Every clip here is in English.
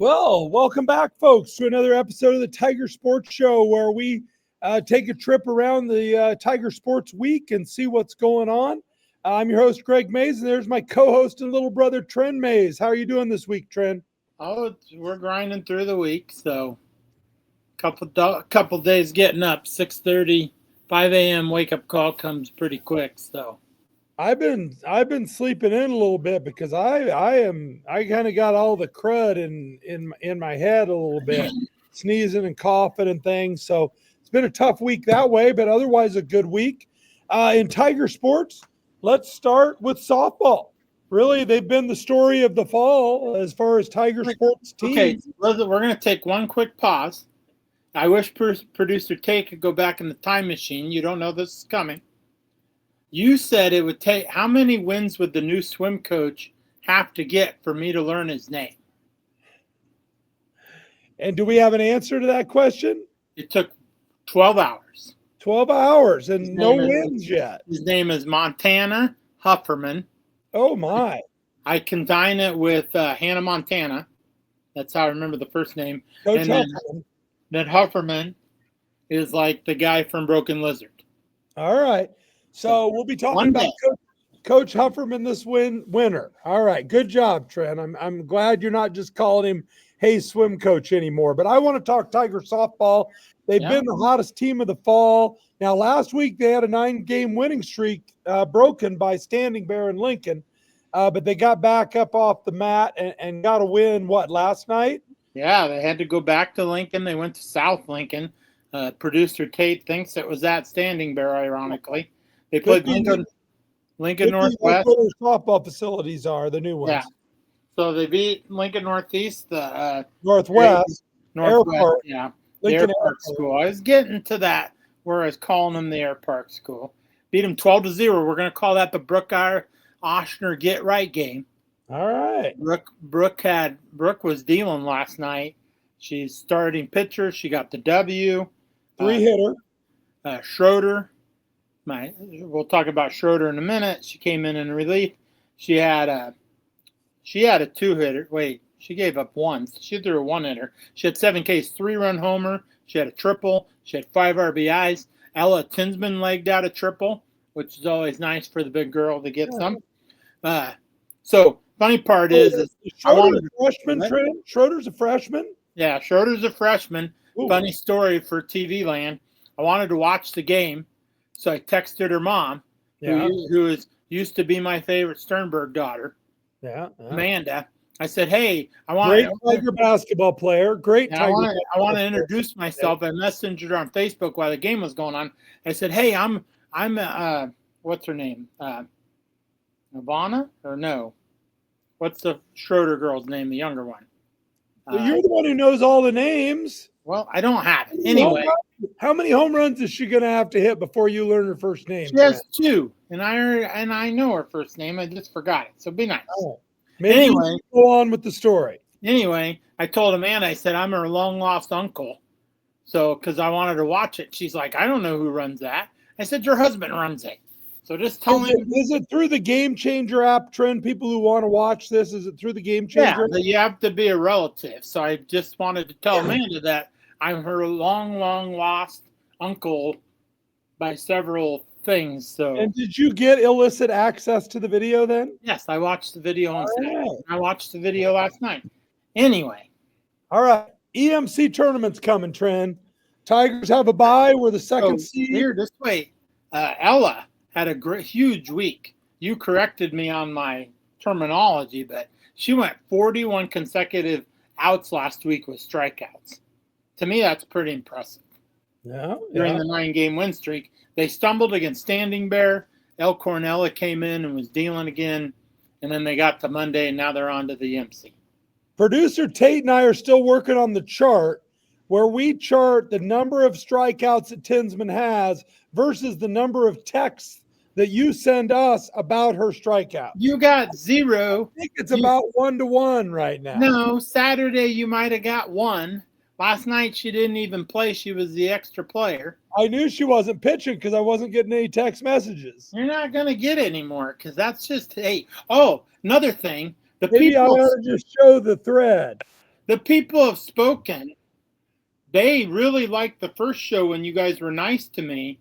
Well, welcome back, folks, to another episode of the Tiger Sports Show, where we take a trip around the Tiger Sports Week and see what's going on. I'm your host, Greg Mays, and there's my co-host and little brother, Tren Mays. How are you doing this week, Tren? Oh, we're grinding through the week, so couple days getting up, 6:30, 5 a.m. wake up call comes pretty quick. So I've been sleeping in a little bit because I kind of got all the crud in my head a little bit, sneezing and coughing and things. So it's been a tough week that way, but otherwise a good week. In Tiger Sports, let's start with softball. Really, they've been the story of the fall as far as Tiger Sports teams. Okay, we're going to take one quick pause. I wish producer Tate could go back in the time machine. You don't know this is coming. You said it would take, how many wins would the new swim coach have to get for me to learn his name? And do we have an answer to that question? It took 12 hours. 12 hours and no wins yet. His name is Montana Hufferman. Oh, my. I combine it with Hannah Montana. That's how I remember the first name. Coach and then Hufferman is like the guy from Broken Lizard. All right. So we'll be talking about Coach Hufferman this winter. All right. Good job, Trent. I'm glad you're not just calling him, hey, swim coach anymore. But I want to talk Tiger softball. They've been the hottest team of the fall. Now, last week they had a 9-game winning streak broken by Standing Bear and Lincoln. But they got back up off the mat and got a win, last night? Yeah, they had to go back to Lincoln. They went to South Lincoln. Producer Tate thinks it was at Standing Bear, ironically. They played Lincoln Northwest. Where their softball facilities are, the new ones. Yeah. So they beat Lincoln Northeast, Northwest. Airport. Yeah. Lincoln Air Park School. I was getting to that where I was calling them the Air Park School. Beat them 12-0. We're going to call that the Brooke Oshner get right game. All right. Brooke was dealing last night. She's starting pitcher. She got the W. 3-hitter. Schroeder. We'll talk about Schroeder in a minute. She came in relief. She had a 2-hitter. Wait, she gave up one. She threw a 1-hitter. She had 7 Ks, 3-run homer. She had a triple. She had 5 RBIs. Ella Tinsman legged out a triple, which is always nice for the big girl to get some. So funny part is Schroeder's a freshman, Trent? Schroeder's a freshman? Yeah, Schroeder's a freshman. Ooh. Funny story for TV land. I wanted to watch the game, so I texted her mom, who used to be my favorite Sternberg daughter, Amanda. I said, "Hey, I want great Tiger basketball player. Great Tiger. I want to introduce myself." I messaged her on Facebook while the game was going on. I said, "Hey, I'm what's her name? Ivana or no? What's the Schroeder girl's name? The younger one." Well, you're the one who knows all the names. Well, I don't have it. Anyway. How many home runs is she going to have to hit before you learn her first name? She has 2, and I know her first name. I just forgot it. So be nice. Oh. Anyway, go on with the story. Anyway, I told Amanda, I said, I'm her long-lost uncle. So, because I wanted to watch it. She's like, I don't know who runs that. I said, your husband runs it. So just tell him. Is it through the Game Changer app, Trend? People who want to watch this, is it through the Game Changer? Yeah, you have to be a relative. So I just wanted to tell Amanda that I'm her long lost uncle by several things. So. And did you get illicit access to the video then? Yes, I watched the video on Saturday. I watched the video last night. Anyway. All right. EMC tournament's coming, Trend. Tigers have a bye. We're the second seed. Here, this way. Ella had a huge week. You corrected me on my terminology, but she went 41 consecutive outs last week with strikeouts. To me, that's pretty impressive. Yeah. During the 9-game win streak, they stumbled against Standing Bear. El Cornella came in and was dealing again, and then they got to Monday, and now they're on to the MC. Producer Tate and I are still working on the chart where we chart the number of strikeouts that Tinsman has versus the number of texts that you send us about her strikeout. You got 0. I think it's about 1-to-1 right now. No, Saturday you might have got 1. Last night she didn't even play. She was the extra player. I knew she wasn't pitching because I wasn't getting any text messages. You're not going to get any more because that's just, hey. Oh, another thing. Maybe I ought to just show the thread. The people have spoken. They really liked the first show when you guys were nice to me.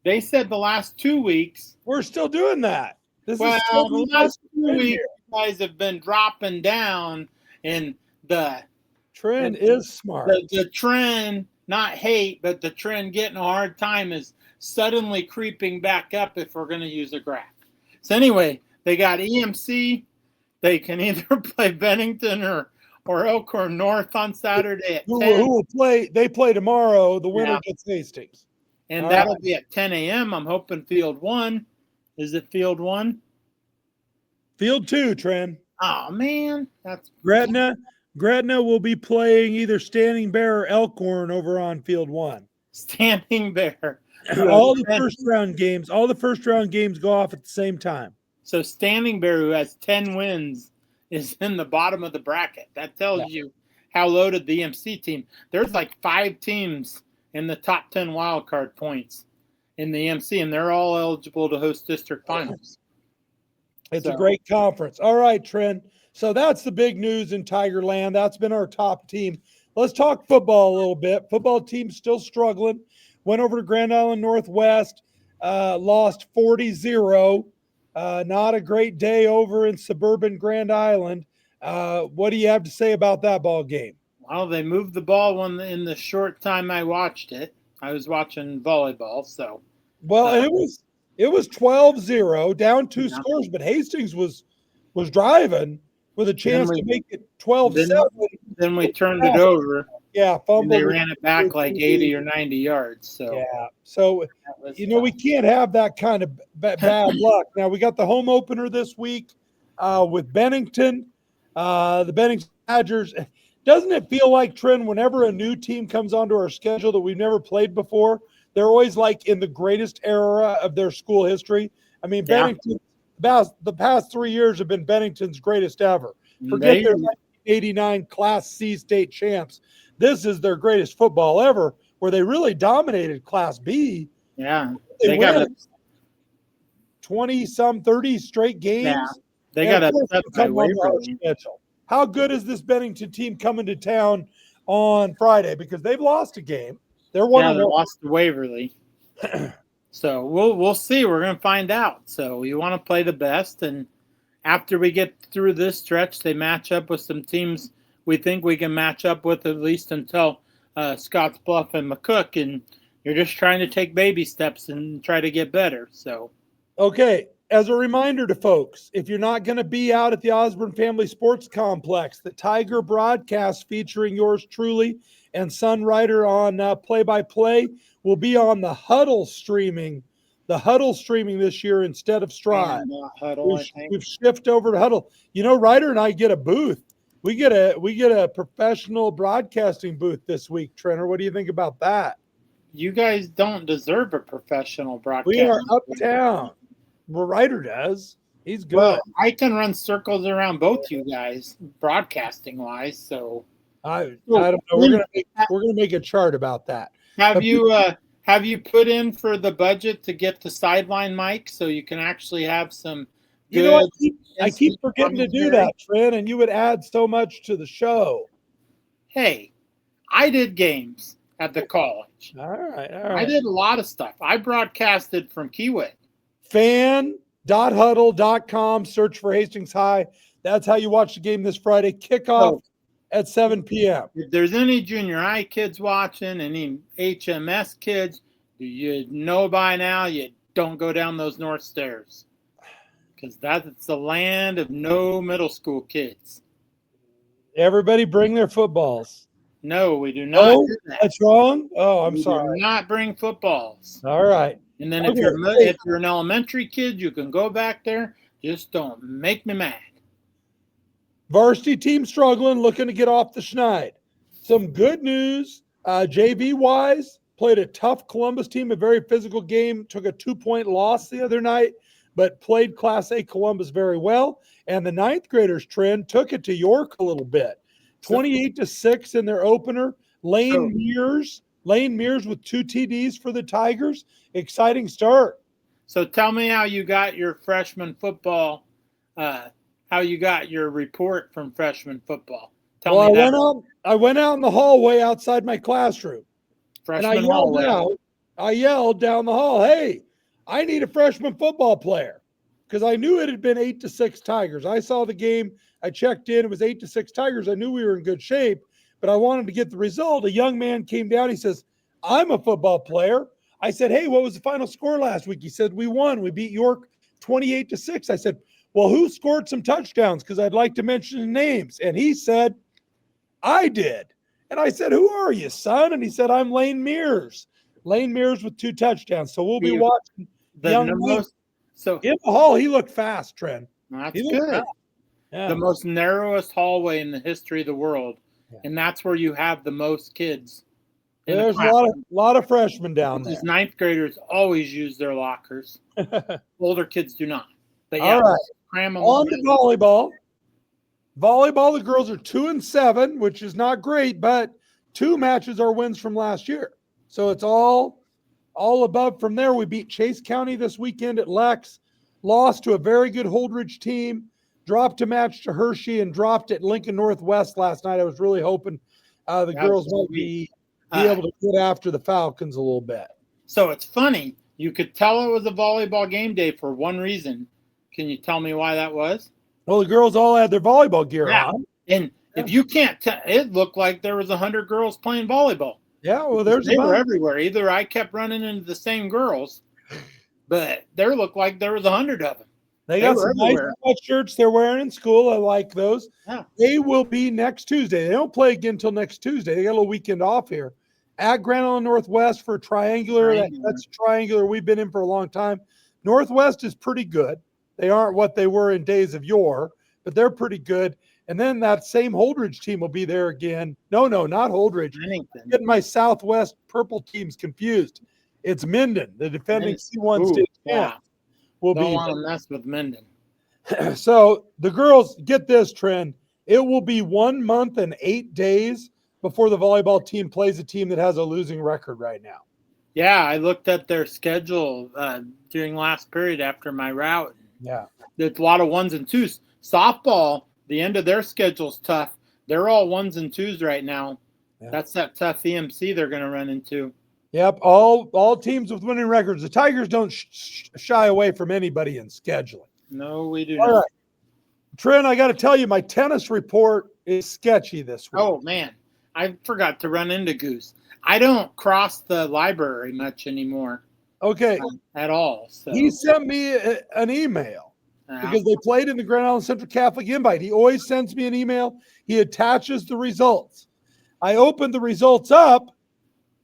They said the last 2 weeks. We're still doing that. This Well, is still the last 2 weeks, you guys have been dropping down, and the Tren is smart. The trend, not hate, but the trend getting a hard time is suddenly creeping back up if we're going to use a graph. So anyway, they got EMC. They can either play Bennington or Elkhorn North on Saturday at 10. Who will play? They play tomorrow. The winner gets Hastings. And that'll be at 10 a.m. I'm hoping Field 1. Is it Field 1? Field 2, Tren. Oh, man. That's Gretna will be playing either Standing Bear or Elkhorn over on Field 1. Standing Bear. All the first round games go off at the same time. So Standing Bear, who has 10 wins, is in the bottom of the bracket. That tells you how loaded the EMC team. There's like 5 teams in the top 10 wild card points in the EMC, and they're all eligible to host district finals. It's a great conference. All right, Tren. So that's the big news in Tigerland. That's been our top team. Let's talk football a little bit. Football team still struggling. Went over to Grand Island Northwest, lost 40-0. Not a great day over in suburban Grand Island. What do you have to say about that ball game? Well, they moved the ball in the short time I watched it. I was watching volleyball, so. Well, it was 12-0, down 2 scores, but Hastings was driving with a chance to make it 12-7. Then we turned it over. Yeah, fumbled. They ran it back like 80 or 90 yards. So yeah, so we can't have that kind of bad luck. Now we got the home opener this week with Bennington, the Bennington Badgers. Doesn't it feel like, Tren, whenever a new team comes onto our schedule that we've never played before, they're always like in the greatest era of their school history? I mean, Bennington, the past 3 years have been Bennington's greatest ever. Forget their 1989 Class C state champs. This is their greatest football ever, where they really dominated Class B. Yeah. They got 20-some, 30 straight games. Yeah. They got a schedule. How good is this Bennington team coming to town on Friday? Because they've lost a game. They're they lost to Waverly. So we'll see. We're going to find out. So you want to play the best, and after we get through this stretch, they match up with some teams we think we can match up with, at least until Scotts Bluff and McCook, and you're just trying to take baby steps and try to get better. So, okay. As a reminder to folks, if you're not going to be out at the Osborne Family Sports Complex, the Tiger broadcast featuring yours truly and Sun Rider on play-by-play will be on the Huddle streaming. The Huddle streaming this year instead of Stride. We've shifted over to Huddle. You know, Ryder and I get a booth. We get a professional broadcasting booth this week, Trenner. What do you think about that? You guys don't deserve a professional broadcast. We are uptown. Well, Ryder does. He's good. Well, I can run circles around both you guys, broadcasting wise. So I don't know. We're gonna make a chart about that. Have you put in for the budget to get the sideline mic so you can actually have some? I keep forgetting to do that, Tren, and you would add so much to the show. Hey, I did games at the college. All right. I did a lot of stuff. I broadcasted from Keyway. Fan.huddle.com. Search for Hastings High. That's how you watch the game this Friday. Kickoff at 7 p.m. If there's any junior high kids watching, any HMS kids, you know by now you don't go down those north stairs. Because that's the land of no middle school kids. Everybody bring their footballs. No, we do not. Oh, that's wrong? Oh, I'm sorry. We do not bring footballs. All right. And then if you're an elementary kid, you can go back there. Just don't make me mad. Varsity team struggling, looking to get off the schneid. Some good news, JV-wise, played a tough Columbus team, a very physical game, took a 2-point loss the other night, but played Class A Columbus very well. And the ninth graders, Tren, took it to York a little bit. 28-6 in their opener. Lane Mears with 2 TDs for the Tigers. Exciting start. So tell me how you got your freshman football, how you got your report from freshman football. Tell me that. I went out in the hallway outside my classroom. Freshman and hallway. I yelled down the hall, "Hey, I need a freshman football player." Because I knew it had been 8-6 Tigers. I saw the game. I checked in. It was 8-6 Tigers. I knew we were in good shape, but I wanted to get the result. A young man came down. He says, "I'm a football player." I said, "Hey, what was the final score last week?" He said, "We won. We beat York 28-6. I said, "Well, who scored some touchdowns? Because I'd like to mention names." And he said, "I did." And I said, "Who are you, son?" And he said, "I'm Lane Mears." Lane Mears with 2 touchdowns. So we'll be watching young Lane. So In the hall, he looked fast, Tren. That's good. Yeah. The most narrowest hallway in the history of the world. Yeah. And that's where you have the most kids. There's a lot of freshmen down there. Ninth graders always use their lockers. Older kids do not. But all right. Cram them on to volleyball. Volleyball, the girls are 2-7, which is not great, but 2 matches are wins from last year. So it's all above from there. We beat Chase County this weekend at Lex, lost to a very good Holdridge team, dropped a match to Hershey, and dropped at Lincoln Northwest last night. I was really hoping the girls might be able to get after the Falcons a little bit. So it's funny. You could tell it was a volleyball game day for one reason. Can you tell me why that was? Well, the girls all had their volleyball gear on. And if you can't tell, it looked like there was 100 girls playing volleyball. Yeah, well, they were everywhere. Either I kept running into the same girls, but there looked like there was 100 of them. They got some nice shirts they're wearing in school. I like those. Yeah. They will be next Tuesday. They don't play again until next Tuesday. They got a little weekend off here at Grand Island Northwest for triangular. That's a triangular we've been in for a long time. Northwest is pretty good. They aren't what they were in days of yore, but they're pretty good. And then that same Holdridge team will be there again. No, not Holdridge. I'm getting my Southwest purple teams confused. It's Minden, the defending C1 state champ. Don't want to mess with Minden. So the girls, get this, Tren. It will be 1 month and 8 days before the volleyball team plays a team that has a losing record right now. Yeah, I looked at their schedule during last period after my route. Yeah. There's a lot of 1s and 2s. Softball, the end of their schedule's tough. They're all 1s and 2s right now. Yeah. That's that tough EMC they're going to run into. Yep, all teams with winning records. The Tigers don't shy away from anybody in scheduling. No, we do not. All right. Tren, I got to tell you, my tennis report is sketchy this week. Oh, man. I forgot to run into Goose. I don't cross the library much anymore. Okay. At all. So. He sent me an email because they played in the Grand Island Central Catholic Invite. He always sends me an email. He attaches the results. I opened the results up,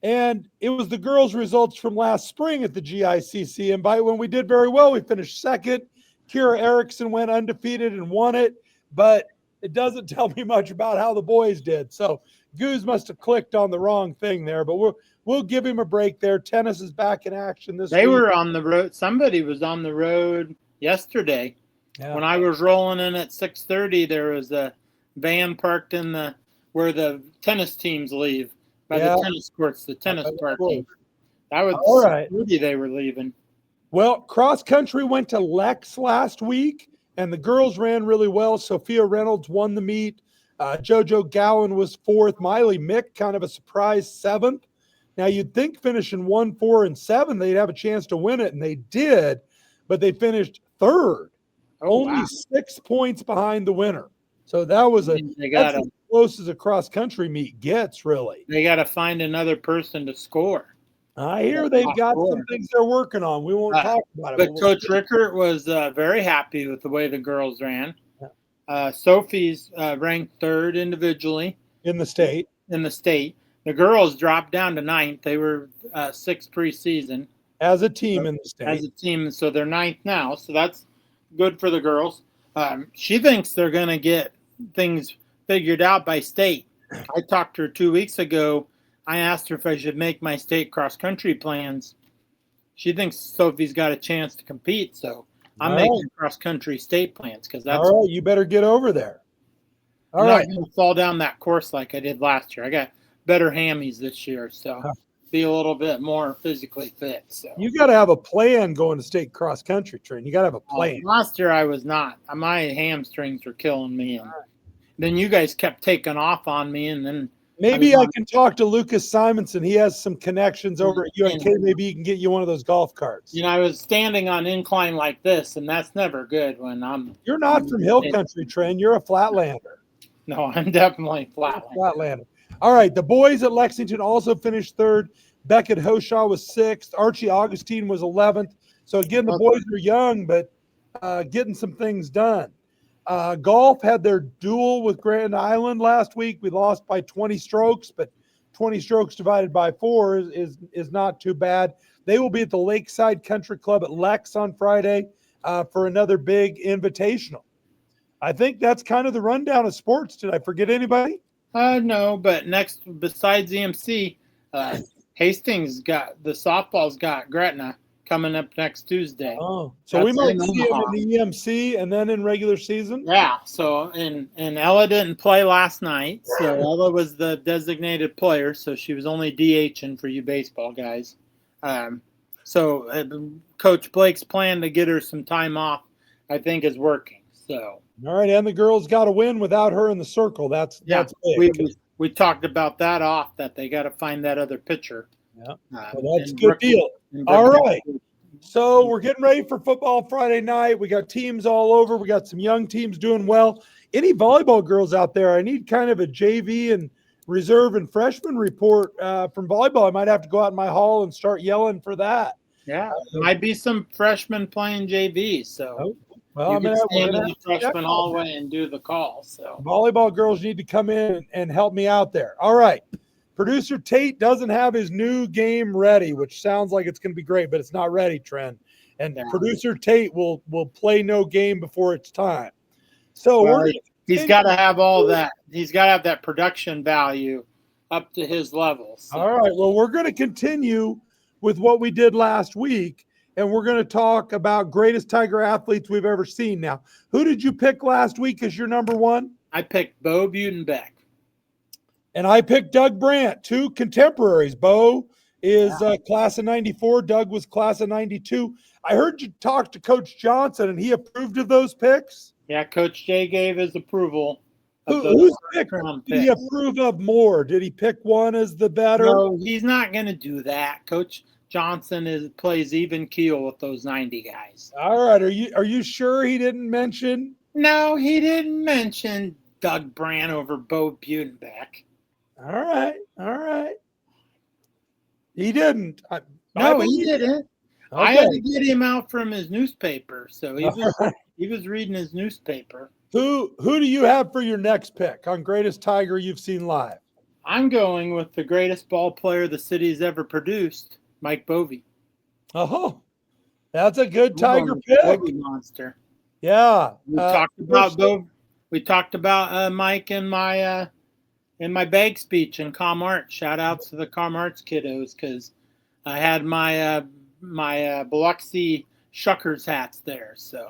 and it was the girls' results from last spring at the GICC Invite when we did very well. We finished second. Kira Erickson went undefeated and won it, but it doesn't tell me much about how the boys did. So Goose must have clicked on the wrong thing there, but we'll give him a break there. Tennis is back in action this week. They were on the road. Somebody was on the road yesterday. Yeah. When I was rolling in at 6:30, there was a van parked in where the tennis teams leave by the tennis courts, the tennis parking. That was all right. They were leaving. Well, cross country went to Lex last week, and the girls ran really well. Sophia Reynolds won the meet. JoJo Gowan was 4th. Miley Mick, kind of a surprise, 7th. Now, you'd think finishing 1, 4, and 7, they'd have a chance to win it, and they did, but they finished 3rd. Only 6 points behind the winner. So that was as close as a cross-country meet gets, really. They got to find another person to score. I hear they've got some things they're working on. We won't talk about it. But Coach Rickert was very happy with the way the girls ran. Sophie's ranked 3rd individually. In the state. The girls dropped down to 9th. They were 6th preseason. As a team in the state. As a team, so they're 9th now. So that's good for the girls. She thinks they're going to get things figured out by state. I talked to her 2 weeks ago. I asked her if I should make my state cross-country plans. She thinks Sophie's got a chance to compete, so I'm making cross-country state plans because that's all right. You better get over there. I'm not going to fall down that course like I did last year. I got better hammies this year, so be a little bit more physically fit. So you got to have a plan going to state cross-country, Tren. You got to have a plan. Last year I was not. My hamstrings were killing me. And then you guys kept taking off on me, and then maybe I can talk to Lucas Simonson. He has some connections over at UNK. Maybe he can get you one of those golf carts. I was standing on incline like this, and that's never good when I'm. You're not from hill country, Tren. You're a flatlander. No, I'm definitely flatlander. All right, the boys at Lexington also finished third. Beckett Hoshaw was sixth. Archie Augustine was 11th. So again, the boys are young, but getting some things done. Golf had their duel with Grand Island last week. We lost by 20 strokes, but 20 strokes divided by 4 is not too bad. They will be at the Lakeside Country Club at Lex on Friday for another big invitational. I think that's kind of the rundown of sports. Did I forget anybody? No, but next, besides EMC, Hastings got the softball's got Gretna coming up next Tuesday. Oh, so we might see him in the EMC and then in regular season? Yeah, so and Ella didn't play last night, so Ella was the designated player, so she was only DHing for you baseball guys. So Coach Blake's plan to get her some time off, I think, is working. So all right, and the girls got to win without her in the circle. That's big. We talked about that off, that they got to find that other pitcher. Yeah, well, that's a good deal. All right, so we're getting ready for football Friday night. We got teams all over. We got some young teams doing well. Any volleyball girls out there? I need kind of a JV and reserve and freshman report from volleyball. I might have to go out in my hall and start yelling for that. Yeah, might be some freshmen playing JV. So well, you can stand in the freshman hallway and do the call. So volleyball girls need to come in and help me out there. All right. Producer Tate doesn't have his new game ready, which sounds like it's going to be great, but it's not ready, Tren. And Producer Tate will play no game before it's time. So he's got to have all that. He's got to have that production value up to his level. So. All right. Well, we're going to continue with what we did last week, and we're going to talk about greatest Tiger athletes we've ever seen. Now, who did you pick last week as your number one? I picked Bo Budenbeck. And I picked Doug Brandt, 2 contemporaries. Bo is class of 94. Doug was class of 92. I heard you talk to Coach Johnson, and he approved of those picks? Yeah, Coach Jay gave his approval. Whose pick did he approve of more? Did he pick one as the better? No, he's not going to do that. Coach Johnson plays even keel with those 90 guys. All right. Are you sure he didn't mention? No, he didn't mention Doug Brandt over Bo Budenbeck. All right. He didn't. He didn't. Okay. I had to get him out from his newspaper, so he was reading his newspaper. Who do you have for your next pick on greatest Tiger you've seen live? I'm going with the greatest ball player the city's ever produced, Mike Bovey. Oh, that's a good Tiger pick. Bovey monster. Yeah. We talked about Mike in my bag speech in Com Arts. Shout out to the Com Arts kiddos, because I had my Biloxi Shuckers hats there. So,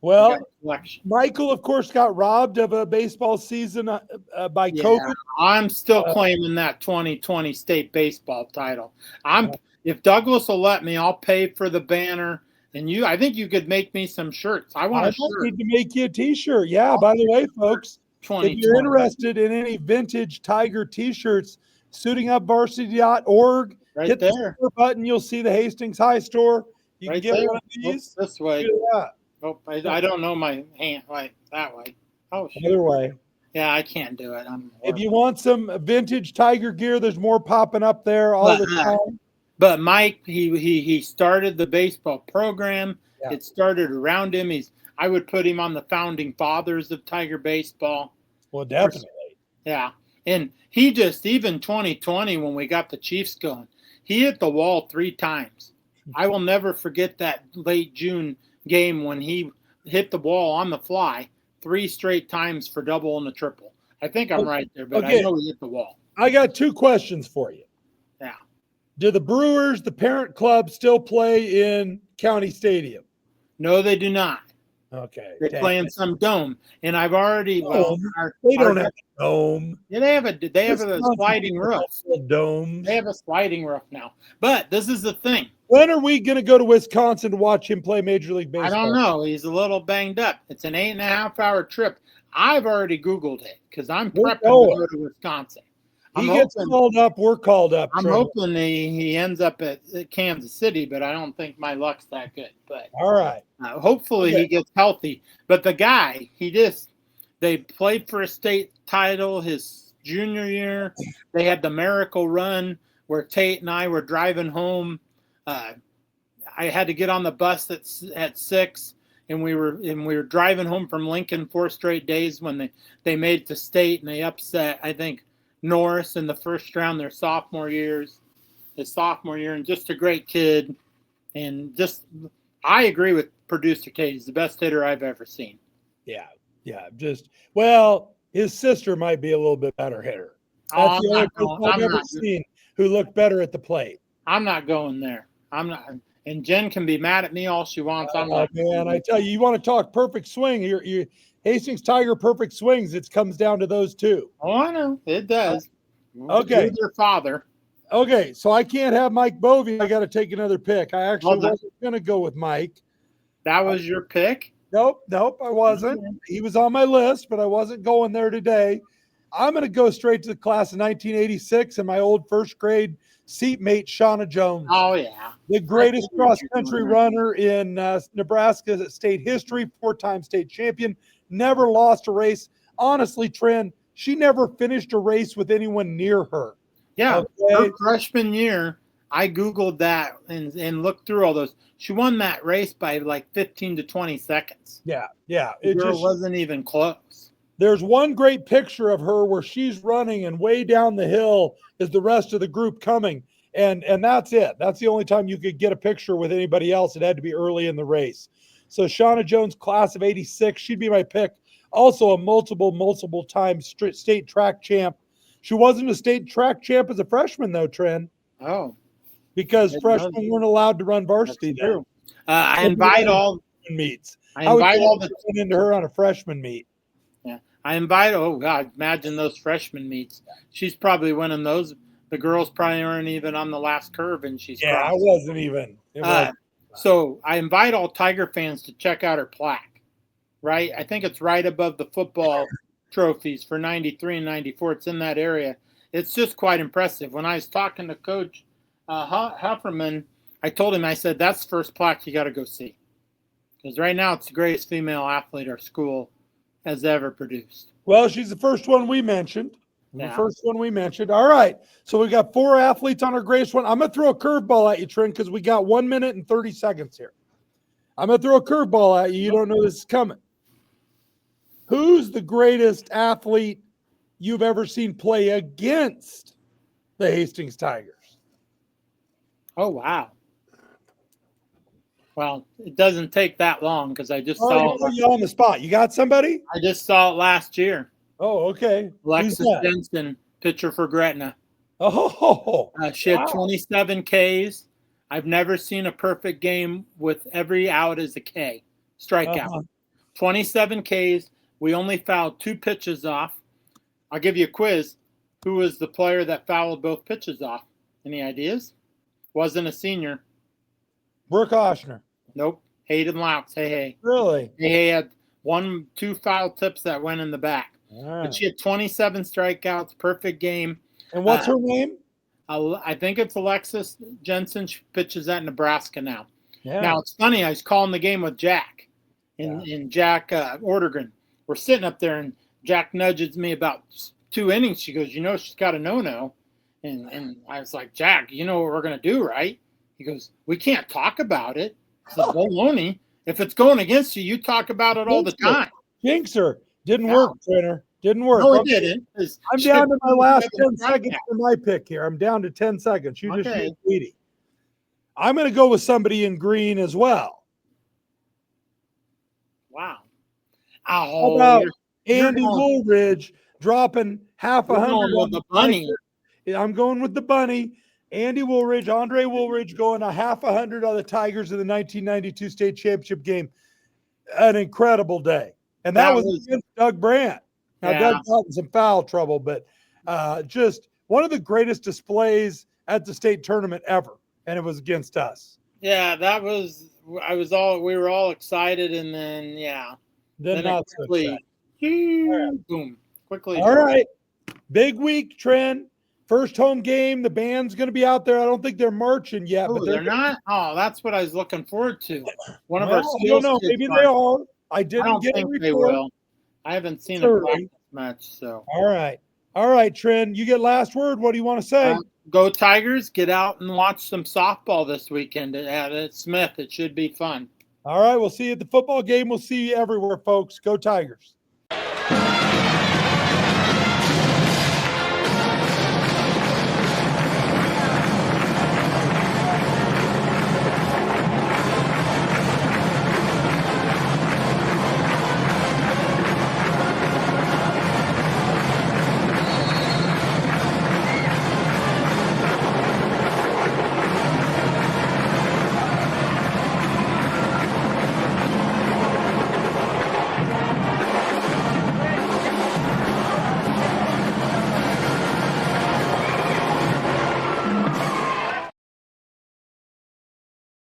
well, Michael, of course, got robbed of a baseball season by COVID. I'm still claiming that 2020 state baseball title. If Douglas will let me, I'll pay for the banner. And I think you could make me some shirts. I need to make you a T-shirt. Yeah. By the way, folks, if you're interested in any vintage Tiger T-shirts, suitingupvarsity.org. Hit the store button. You'll see the Hastings High store. You can get one of these. This way. Oh, I don't know my hand. Right, that way. Oh, shit. Other way. Yeah, I can't do it. If you want some vintage Tiger gear, there's more popping up there all the time. But Mike, he started the baseball program. Yeah. It started around him. I would put him on the founding fathers of Tiger baseball. Well, definitely. Yeah. And he just, even 2020, when we got the Chiefs going, he hit the wall 3 times. I will never forget that late June game when he hit the wall on the fly 3 straight times for double and a triple. I think I'm right there, but I know he hit the wall. I got 2 questions for you. Yeah. Do the Brewers, the parent club, still play in County Stadium? No, they do not. Okay. They play in some dome, and I've already. They don't have a dome. Yeah, they have a sliding roof. Domes. They have a sliding roof now. But this is the thing. When are we going to go to Wisconsin to watch him play Major League Baseball? I don't know. He's a little banged up. It's an 8.5-hour trip. I've already Googled it because I'm We're prepping to going. go to Wisconsin. He gets called up. We're called up. I'm Trent. hoping he ends up at Kansas City, but I don't think my luck's that good. But all right, hopefully he gets healthy. But the guy, they played for a state title his junior year. They had the miracle run where Tate and I were driving home. I had to get on the bus at 6, and we were driving home from Lincoln 4 straight days when they made it to state, and they upset, I think, Norris in the first round his sophomore year, and just a great kid. And just, I agree with producer Tate. He's the best hitter I've ever seen. Yeah. His sister might be a little bit better hitter. That's the only person I've ever seen who looked better at the plate. I'm not going there. I'm not. And Jen can be mad at me all she wants. I'm not. Man, I tell you, you want to talk perfect swing. You Hastings Tiger perfect swings. It comes down to those two. Oh, I know it does. Okay, you're their father. Okay, so I can't have Mike Bovey. I got to take another pick. I actually wasn't going to go with Mike. That was your pick? Nope, I wasn't. He was on my list, but I wasn't going there today. I'm going to go straight to the class of 1986 and my old first grade seatmate, Shauna Jones. Oh, yeah. The greatest cross-country runner in Nebraska state history, 4-time state champion, never lost a race. Honestly, Tren, she never finished a race with anyone near her. Yeah, her freshman year, I Googled that and looked through all those. She won that race by like 15 to 20 seconds. Yeah. It just wasn't even close. There's one great picture of her where she's running and way down the hill is the rest of the group coming. And that's it. That's the only time you could get a picture with anybody else. It had to be early in the race. So Shauna Jones, class of 86, she'd be my pick. Also a multiple time state track champ. She wasn't a state track champ as a freshman, though, Tren. Oh. Because freshmen weren't allowed to run varsity there. I invite all meets. I invite all the into her on a freshman meet. Yeah. I invite, oh, God, imagine those freshman meets. She's probably winning those. The girls probably aren't even on the last curve, and she's I wasn't even. So I invite all Tiger fans to check out her plaque, right? I think it's right above the football trophies for 93 and 94. It's in that area. It's just quite impressive. When I was talking to Coach Hefferman, I told him, I said, that's the first plaque you got to go see. Because right now it's the greatest female athlete our school has ever produced. Well, she's the first one we mentioned. The first one we mentioned. All right. So we got 4 athletes on our greatest one. I'm going to throw a curveball at you, Tren, because we got 1 minute and 30 seconds here. I'm going to throw a curveball at you. You don't know this is coming. Who's the greatest athlete you've ever seen play against the Hastings Tigers? Oh, wow. Well, it doesn't take that long because I just saw it. You on the spot. You got somebody? I just saw it last year. Oh, okay. Alexis Jensen, pitcher for Gretna. Oh, she had 27 Ks. I've never seen a perfect game with every out as a K. Strikeout. 27 Ks. We only fouled 2 pitches off. I'll give you a quiz. Who was the player that fouled both pitches off? Any ideas? Wasn't a senior. Brooke Oshner. Nope. Hayden Louts. Hey. Really? Hey had 2 foul tips that went in the back. Right. But she had 27 strikeouts, perfect game. And what's her name? I think it's Alexis Jensen. She pitches at Nebraska now. Yeah. Now, it's funny. I was calling the game with Jack and Jack Ortegren. We're sitting up there, and Jack nudges me about 2 innings. She goes, she's got a no-no. And I was like, Jack, you know what we're going to do, right? He goes, we can't talk about it. I said, baloney. If it's going against you, you talk about it all the time. Jinxer. Didn't work, Trainer. Didn't work. No, it didn't. I'm down to my last 10 seconds for my pick here. I'm down to 10 seconds. You just need Tweety. I'm going to go with somebody in green as well. Wow. How about Andy Woolridge dropping half a hundred on the bunny? I'm going with the bunny. Andy Woolridge, Andre Woolridge going a half 100 on the Tigers in the 1992 state championship game. An incredible day. And that was against Doug Brandt. Now, Doug got in some foul trouble, but just one of the greatest displays at the state tournament ever. And it was against us. Yeah, we were all excited. And then, Then not so excited. Boom. Quickly. All right. Big week, Tren. First home game. The band's going to be out there. I don't think they're marching yet, Oh, but they're not? Oh, that's what I was looking forward to. One of our I don't skills know. kids Maybe they marched. are. I I didn't don't get a think they report. will. I haven't seen It's a early. practice match, so. All right. All right, Tren. You get last word. What do you want to say? Go Tigers. Get out and watch some softball this weekend at Smith. It should be fun. All right. We'll see you at the football game. We'll see you everywhere, folks. Go Tigers.